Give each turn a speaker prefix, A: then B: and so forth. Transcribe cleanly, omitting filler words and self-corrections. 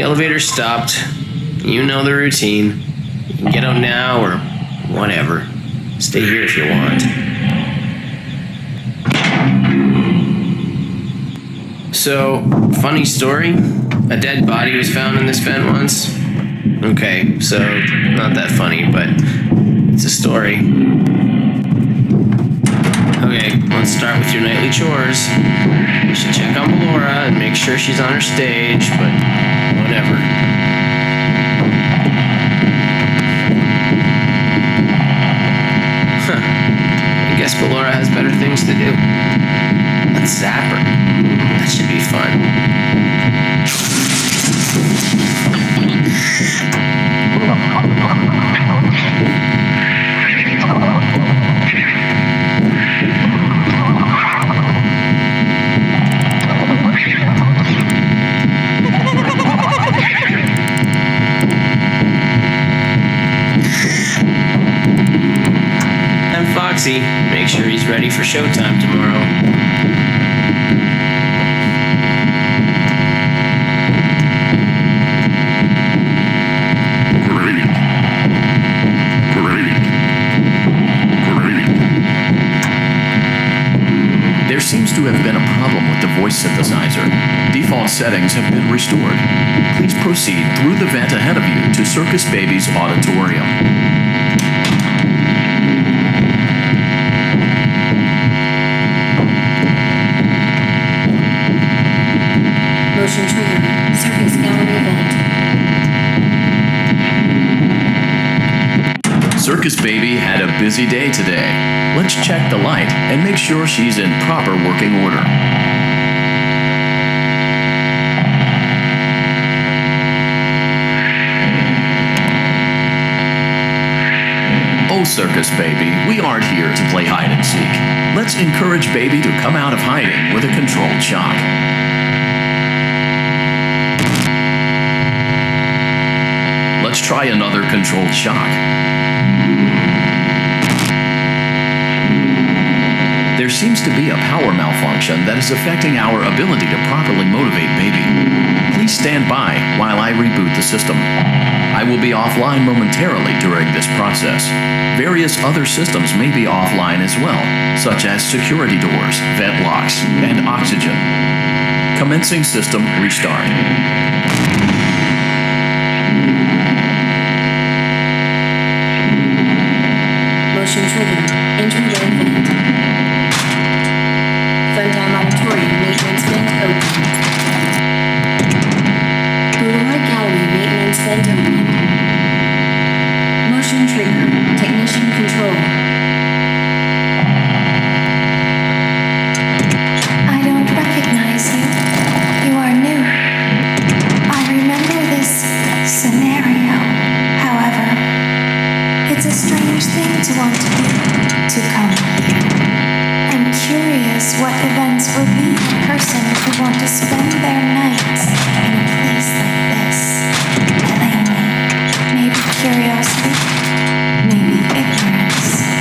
A: The elevator stopped. You know the routine. You can get out now or whatever. Stay here if you want. So, funny story. A dead body was found in this vent once. Okay, so not that funny, but it's a story. Okay, let's start with your nightly chores. You should check on Melora and make sure she's on her stage, but whatever. I guess Melora has better things to do. Let's zap her. That should be fun. And Foxy, make sure he's ready for showtime tomorrow.
B: There seems to have been a problem with the voice synthesizer. Default settings have been restored. Please proceed through the vent ahead of you to Circus Baby's auditorium.
C: Motion trigger. Circus gallery event.
B: Circus Baby had a busy day today. Let's check the light and make sure she's in proper working order. Oh, Circus Baby, we aren't here to play hide and seek. Let's encourage Baby to come out of hiding with a controlled shock. Let's try another controlled shock. There seems to be a power malfunction that is affecting our ability to properly motivate Baby. Please stand by while I reboot the system. I will be offline momentarily during this process. Various other systems may be offline as well, such as security doors, vent locks, and oxygen. Commencing system restart.
C: Motion trigger. Entryway vent. Funtime auditorium maintenance vent open. Melora gallery maintenance vent open. Motion trigger. Technician control.
D: I don't recognize you. You are new. I remember this scenario, however. It's a strange thing to want to do, to come here. I'm curious what events will be in person who want to spend their nights in a place like this. Plainly, maybe curiosity, maybe ignorance.